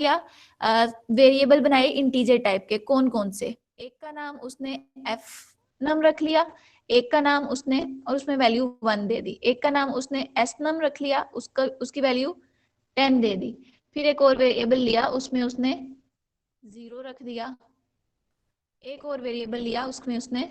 किया, वेरिएबल बनाए integer type के, कौन कौन से, एक का नाम उसने एफ नम रख लिया, एक का नाम उसने और उसमें वैल्यू 1 दे दी, एक का नाम उसने एस नम रख लिया, उसकी वैल्यू 10 दे दी, फिर एक और वेरिएबल लिया उसमें उसने 0 रख दिया, एक और वेरिएबल लिया उसमें उसने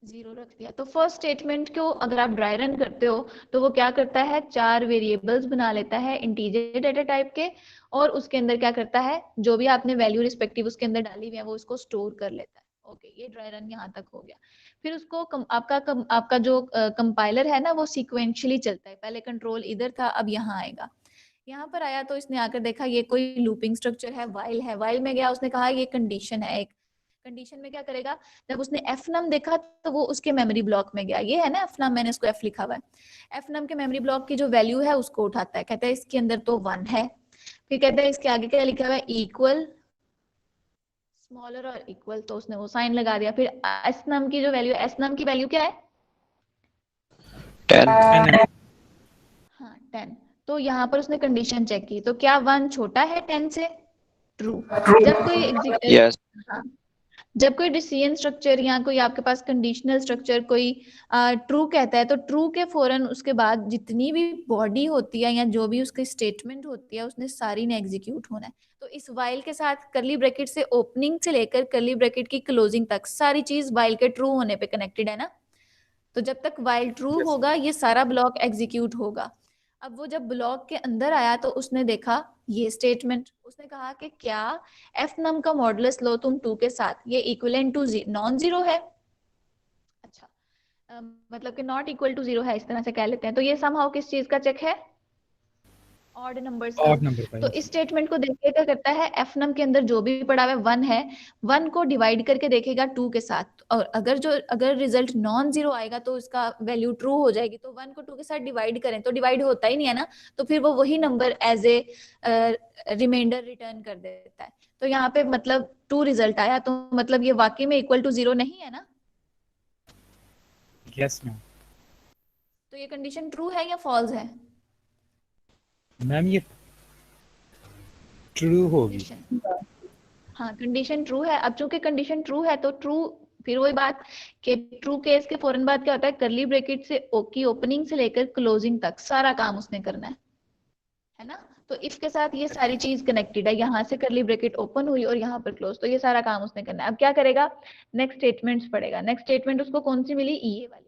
0 रख दिया। तो फर्स्ट स्टेटमेंट को अगर आप ड्राई रन करते हो तो वो क्या करता है, 4 वेरिएबल्स बना लेता है इंटीजर डेटा टाइप के, और उसके अंदर क्या करता है, जो भी आपने वैल्यू रिस्पेक्टिव उसके अंदर डाली हुई है वो उसको स्टोर कर लेता है। ओके, ये ड्राई रन यहाँ तक हो गया। फिर उसको आपका जो कंपाइलर है ना वो सीक्वेंशियली चलता है, पहले कंट्रोल इधर था, अब यहाँ आएगा। यहाँ पर आया तो इसने आकर देखा ये कोई लूपिंग स्ट्रक्चर है, वाइल है, वाइल में गया, उसने कहा ये कंडीशन है एक, कंडीशन में क्या करेगा, जब उसने एफ नम देखा तो वो उसके मेमोरी ब्लॉक में गया, ये है ना एफ नम, मैंने इसको एफ लिखा हुआ है, एफ नम के मेमोरी ब्लॉक की जो वैल्यू है उसको उठाता है, कहता है इसके अंदर तो 1 है, फिर कहता है इसके आगे क्या लिखा हुआ है, इक्वल, स्मॉलर और इक्वल, तो उसने वो साइन लगा दिया। फिर एस नम की जो वैल्यू, एस नम की वैल्यू क्या है, 10। हाँ 10। तो यहाँ पर उसने कंडीशन चेक की, तो क्या 1 छोटा है 10 से, ट्रू। जब कोई Yes. हाँ, जब कोई डिसीजन स्ट्रक्चर या कोई आपके पास कंडीशनल स्ट्रक्चर कोई ट्रू कहता है तो ट्रू के फौरन उसके बाद जितनी भी बॉडी होती है या जो भी उसकी स्टेटमेंट होती है उसने सारी ने एग्जीक्यूट होना है। तो इस वाइल के साथ करली ब्रैकेट से ओपनिंग से लेकर करली ब्रैकेट की क्लोजिंग तक सारी चीज वाइल के ट्रू होने पे कनेक्टेड है ना। तो जब तक वाइल ट्रू Yes. होगा ये सारा ब्लॉक एग्जीक्यूट होगा। अब वो जब ब्लॉक के अंदर आया तो उसने देखा ये स्टेटमेंट, उसने कहा कि क्या एफ नम का मॉडुलस लो तुम 2 के साथ, ये इक्विवेलेंट टू नॉन जीरो है। अच्छा, मतलब कि नॉट इक्वल टू 0 है, इस तरह से कह लेते हैं। तो ये समहाउ किस चीज का चेक है, ऑड नंबर्स का। Odd number का। तो Yes. इस स्टेटमेंट को देख के क्या करता है, एफ नम के अंदर जो भी पड़ा हुआ है 1 है, 1 को डिवाइड करके देखेगा 2 के साथ, और अगर रिजल्ट नॉन जीरो आएगा तो इसका वैल्यू ट्रू हो जाएगी। तो 1 को 2 के साथ डिवाइड करें तो डिवाइड होता ही नहीं है ना, तो फिर वो वही number as a reminder return कर देता है। तो यहाँ पे मतलब 2 रिजल्ट आया, तो मतलब ये वाकई में इक्वल टू 0 नहीं है ना। Yes, ma'am. तो ये कंडीशन ट्रू है या फॉल्स है, मैम ये ट्रू होगी। कंडीशन, हाँ कंडीशन ट्रू है। अब चूंकि कंडीशन ट्रू है तो ट्रू, फिर वही बात कि ट्रू केस के फौरन बाद क्या होता है, करली ब्रैकेट से की ओपनिंग से लेकर क्लोजिंग तक सारा काम उसने करना है ना। तो इफ के साथ ये सारी चीज कनेक्टेड है, यहाँ से करली ब्रैकेट ओपन हुई और यहाँ पर क्लोज, तो ये सारा काम उसने करना है। अब क्या करेगा, नेक्स्ट स्टेटमेंट्स पढ़ेगा। नेक्स्ट स्टेटमेंट उसको कौन सी मिली, ये वाली।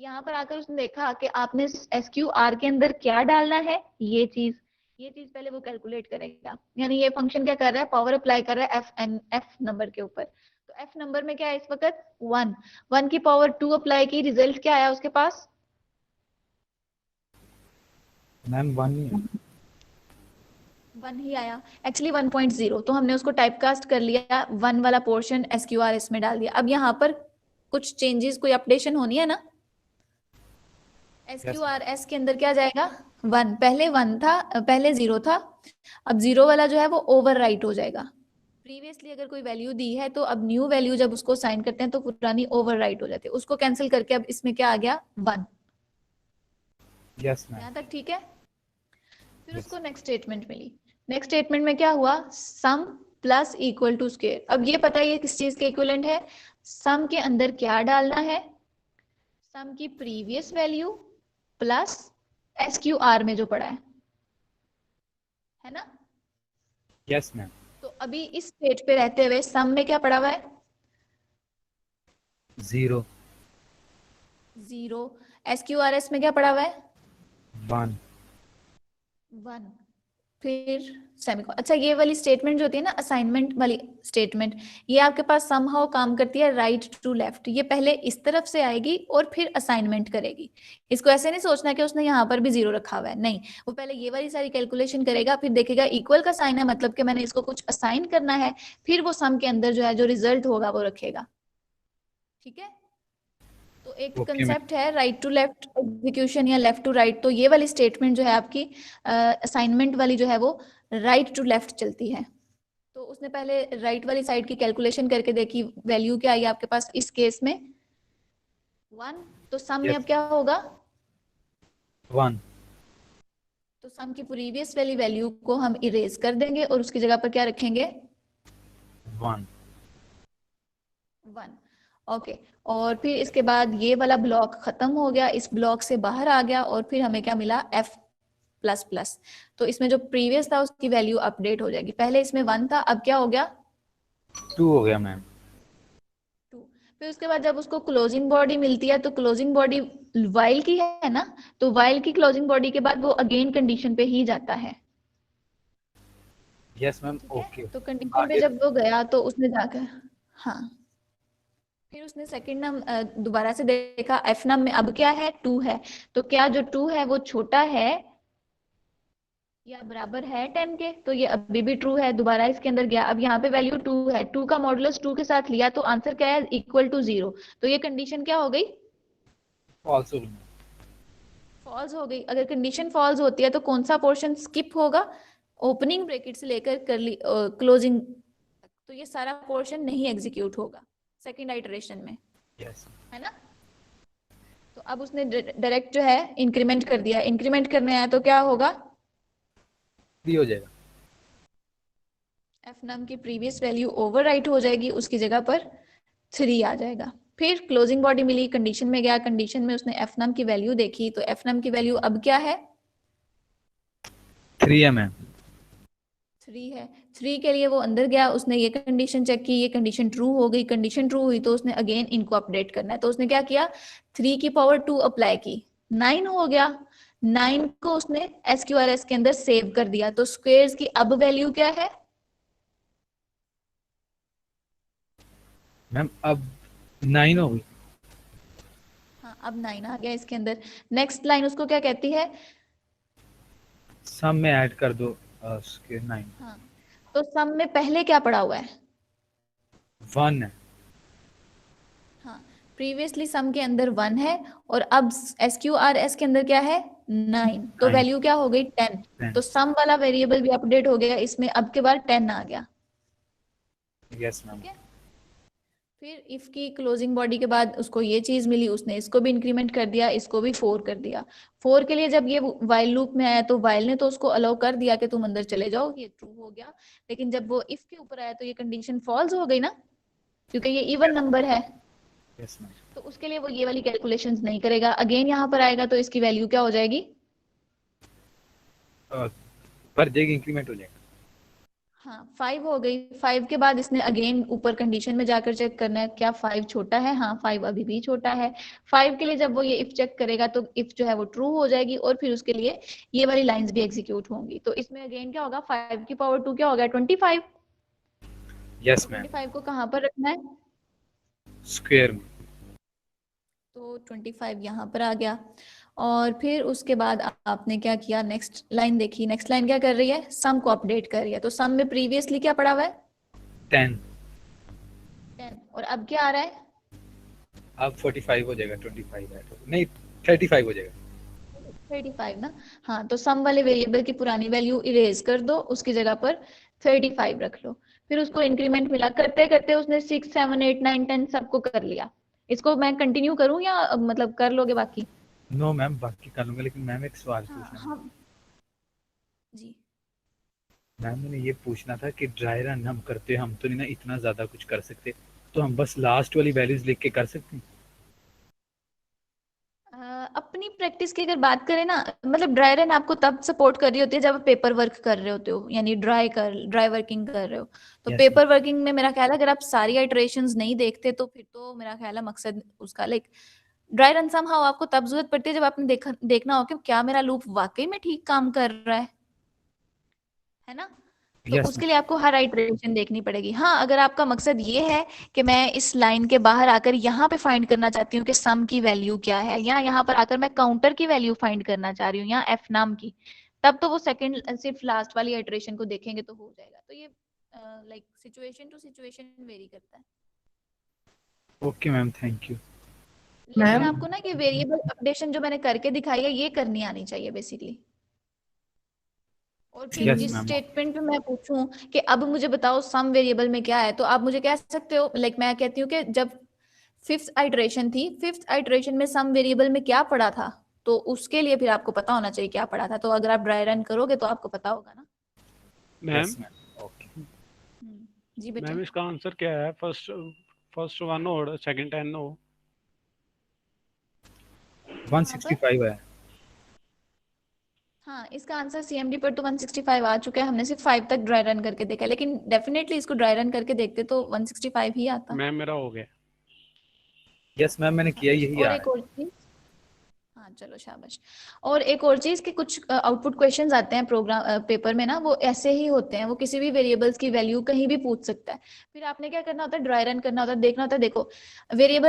यहाँ पर आकर उसने देखा कि आपने एसक्यूआर के अंदर क्या डालना है, ये चीज पहले वो कैलकुलेट करेगा। यानी ये फंक्शन क्या कर रहा है, पावर अप्लाई कर रहा है एफ नंबर के ऊपर। तो एफ नंबर में क्या है इस वक्त 1, 1 की पावर 2 अप्लाई की, रिजल्ट क्या आया उसके पास, मैम 1 ही है। 1 ही आया, एक्चुअली 1.0। तो हमने उसको टाइपकास्ट कर लिया, 1 वाला पोर्शन एसक्यूआरएस में डाल दिया। अब यहाँ पर कुछ चेंजेस, कोई अपडेशन होनी है ना, एसक्यूआरएस के अंदर क्या जाएगा, 1, पहले 1 था, पहले 0 था, अब 0 वाला जो है वो ओवर राइट हो जाएगा। प्रीवियसली अगर कोई वैल्यू दी है तो अब न्यू वैल्यू जब उसको साइन करते हैं तो पुरानी ओवर राइट हो जाती है, उसको कैंसिल करके अब इसमें क्या आ गया, 1। Yes, ma'am. यहाँ तक ठीक है। फिर Yes. उसको नेक्स्ट स्टेटमेंट मिली, नेक्स्ट स्टेटमेंट में क्या हुआ, सम प्लस इक्वल टू स्क्वायर। अब ये पता है ये किस चीज के इक्विवेलेंट है, सम के अंदर क्या डालना है, सम की प्रीवियस वैल्यू प्लस एसक्यूआर में जो पड़ा है ना। Yes, ma'am. तो अभी इस स्टेज पे रहते हुए सम में क्या पड़ा हुआ है, 0, 0, एसक्यूआरएस में क्या पड़ा हुआ है, 1. 1, फिर सेमीकोलन। अच्छा, ये वाली स्टेटमेंट जो होती है ना, असाइनमेंट वाली स्टेटमेंट, ये आपके पास समहाउ काम करती है राइट टू लेफ्ट। ये पहले इस तरफ से आएगी और फिर असाइनमेंट करेगी। इसको ऐसे नहीं सोचना कि उसने यहाँ पर भी 0 रखा हुआ है, नहीं, वो पहले ये वाली सारी कैलकुलेशन करेगा, फिर देखेगा इक्वल का साइन है, मतलब कि मैंने इसको कुछ असाइन करना है, फिर वो सम के अंदर जो है जो रिजल्ट होगा वो रखेगा। ठीक है। तो एक Okay, ma'am. कंसेप्ट है राइट टू लेफ्ट एग्जीक्यूशन या लेफ्ट टू राइट। तो ये वाली स्टेटमेंट जो है आपकी असाइनमेंट वाली जो है वो राइट टू लेफ्ट चलती है। तो उसने पहले राइट वाली साइड की कैलकुलेशन करके देखी, वैल्यू क्या आई आपके पास इस केस में, 1। तो सम में Yes. अब क्या होगा, 1. तो सम की प्रीवियस वाली वैल्यू को हम इरेज कर देंगे और उसकी जगह पर क्या रखेंगे? 1। 1। ओके, और फिर इसके बाद ये वाला ब्लॉक खत्म हो गया, इस ब्लॉक से बाहर आ गया और फिर हमें क्या मिला? f plus plus. तो इसमें जो प्रीवियस था उसकी वैल्यू अपडेट हो जाएगी। पहले इसमें 1 था, अब क्या हो गया? 2 हो गया मैम। 2। फिर उसके बाद जब उसको क्लोजिंग बॉडी मिलती है तो क्लोजिंग बॉडी वाइल की है ना, तो वाइल की क्लोजिंग बॉडी के बाद वो अगेन कंडीशन पे ही जाता है। Yes ma'am. ठीक है, ओके, तो कंडीशन पे आगे। जब वो गया तो उसने जाकर, हाँ, फिर उसने सेकंड नम दोबारा से देखा एफ नम में अब क्या है? 2 है। तो क्या जो 2 है वो छोटा है या बराबर है 10 के? तो ये अभी भी ट्रू है। दोबारा इसके अंदर गया, अब यहाँ पे वैल्यू 2 है, 2 का मॉडुलस 2 के साथ लिया तो आंसर क्या है? Equal to 0। तो ये कंडीशन क्या हो गई? फॉल्स हो गया। फॉल्स हो गई। अगर कंडीशन फॉल्स होती है तो कौन सा पोर्शन स्किप होगा? ओपनिंग ब्रैकेट से लेकर करली क्लोजिंग, तो ये सारा पोर्शन नहीं एग्जीक्यूट होगा सेकंड आइटरेशन में, यस। है ना? तो अब उसने डायरेक्ट जो है इंक्रीमेंट कर दिया। इंक्रीमेंट करने आया तो क्या होगा? 3 हो जाएगा। एफ नम की प्रीवियस वैल्यू ओवरराइट हो जाएगी, उसकी जगह पर 3 आ जाएगा। फिर क्लोजिंग बॉडी मिली, कंडीशन में गया, कंडीशन में उसने एफ नम की वैल्यू देखी, तो एफ नम की वैल्यू अब क्या है? 3 है मैम। 3 है। 3 के लिए वो अंदर गया, उसने ये कंडीशन चेक की, ये कंडीशन ट्रू हो गई। कंडीशन ट्रू हुई तो उसने अगेन इनको अपडेट करना है, तो उसने क्या किया? 3 की पावर 2 अप्लाई की, 9 हो गया। 9 को उसने SQRS के अंदर सेव कर दिया। तो स्क्वेयर्स की अब वैल्यू क्या है? मैम अब 9 हो गई। हाँ, अब 9 आ गया इसके अंदर। नेक्स्ट लाइन उसको क्या कहती है? सम में ऐड कर दो उसके 9। हाँ, तो सम में पहले क्या पड़ा हुआ है? 1 है। हाँ, प्रीवियसली सम के अंदर 1 है और अब SQRS के अंदर क्या है? 9। तो 9। वैल्यू क्या हो गई? 10। 10। तो सम वाला वेरिएबल भी अपडेट हो गया इसमें, अब के बाद 10 आ गया। Yes ma'am. ठीक है, फिर इफ की क्लोजिंग बॉडी के बाद उसको ये चीज मिली, उसने इसको भी इंक्रीमेंट कर दिया, इसको भी 4 कर दिया। 4 के लिए जब ये वाइल लूप में आया तो वाइल ने तो उसको अलाउ कर दिया कि तुम अंदर चले जाओ, ये ट्रू हो गया। लेकिन जब वो इफ के ऊपर आया तो ये कंडीशन फॉल्स हो गई ना, क्योंकि ये इवन नंबर है। Yes ma'am. तो उसके लिए वो ये वाली कैलकुलेशंस नहीं करेगा। अगेन यहाँ पर आएगा तो इसकी वैल्यू क्या हो जाएगी? पर देख इंक्रीमेंट हो जाएगा। हाँ, 5 हो गई। 5 के बाद इसने अगेन ऊपर कंडीशन में जाकर चेक करना है क्या 5 छोटा है? हाँ, 5 अभी भी छोटा है। 5 के लिए जब वो ये इफ चेक करेगा तो इफ जो है वो ट्रू हो जाएगी और फिर उसके लिए ये वाली लाइंस भी एग्जीक्यूट होंगी। तो इसमें अगेन क्या होगा? 5 की पावर 2 क्या हो गया? 25। यस तो मैम। 25 को कहाँ पर रखना है? स्क्वायर में। तो 25 यहाँ पर आ गया। और फिर उसके बाद आपने क्या किया? नेक्स्ट लाइन देखी। नेक्स्ट लाइन क्या कर रही है? सम को अपडेट कर रही है। तो सम में प्रीवियसली क्या पड़ा हुआ है? 10। 10। और अब क्या आ रहा है? अब 45 हो जाएगा। 25 है तो नहीं, 35 हो जाएगा। 35 ना। हाँ, तो सम वाले वेरिएबल की पुरानी वैल्यू इरेज कर दो, उसकी जगह पर 35 रख लो। फिर उसको इंक्रीमेंट मिला, करते करते उसने 6 7 8 9 10 सबको कर लिया। इसको मैं कंटिन्यू करूं या मतलब कर लोगे बाकी? नो मैम, बाकी कर लूंगा, लेकिन मैम एक सवाल हाँ पूछना है। हाँ जी। मैम मैंने ये पूछना था कि ड्राई रन हम करते, हम तो नहीं ना इतना ज्यादा कुछ कर सकते, तो हम बस लास्ट वाली वैल्यूज लिख के कर सकते हैं? अपनी प्रैक्टिस की अगर बात करें ना, मतलब ड्राई रन आपको तब सपोर्ट कर रही होती है जब आप पेपर वर्क कर रहे होते हो, यानी ड्राई वर्किंग कर रहे हो। तो यस मैम। पेपर वर्किंग में मेरा ख्याल है अगर आप सारी आइटरेशंस नहीं देखते तो फिर तो मेरा ख्याल है मकसद उसका लाइक ड्राई रन समहाउ आपको तब जरूरत पड़ती है जब आपने देखना हो कि क्या मेरा लूप वाकई में ठीक काम कर रहा है ना? तो यस उसके मैम। लिए आपको हर आइटरेशन देखनी पड़ेगी। हाँ, अगर आपका मकसद ये है कि मैं इस लाइन के बाहर आकर यहाँ पे फाइंड करना चाहती हूँ कि सम की वैल्यू क्या है, या यहाँ पर आकर मैं काउंटर की वैल्यू फाइंड करना चाह रही हूँ या एफ नाम की, तब तो वो सेकंड सिर्फ लास्ट वाली आइटरेशन को देखेंगे तो हो जाएगा। तो ये like situation to situation vary करता है। Okay ma'am, thank you. लेकिन मैम आपको ना कि वेरिएबल अपडेशन जो मैंने करके दिखाई है ये करनी आनी चाहिए बेसिकली। और फिर यस इस मैम। स्टेटमेंट में मैं पूछूं कि अब मुझे बताओ सम वेरिएबल में क्या है, तो आप मुझे कह सकते हो, लाइक मैं कहती हूँ कि जब फिफ्थ आइटरेशन थी, फिफ्थ आइटरेशन में सम वेरिएबल में क्या पड़ा था? तो उसके लिए फिर आपको पता होना चाहिए क्या पढ़ा था। तो अगर आप ड्राई रन करोगे तो आपको पता होगा ना। Ma'am yes ma'am, okay. जी बेटे। मैम इसका आंसर क्या है? फर्स्ट फर्स्ट 1 और सेकंड 10 हो। 165 है। हाँ, इसका आंसर सीएमडी पर तो 165 आ चुका है। हमने सिर्फ 5 तक ड्राई रन करके देखा है, लेकिन डेफिनेटली इसको ड्राई रन करके देखते तो 165 ही आता। मैम मेरा हो गया। यस मैम, मैंने किया, शाबाश। यही और आ एक रहा और चीज, हाँ चलो शाबाश। और एक और चीज कि कुछ आउटपुट क्वेश्चंस आते हैं प्रोग्राम पेपर में ना, वो ऐसे ही होते हैं, वो किसी भी वेरिएबल्स की वैल्यू कहीं भी पूछ सकता है। फिर आपने क्या करना होता है, ड्राई रन करना होता है, देखना होता है देखो वेरिएबल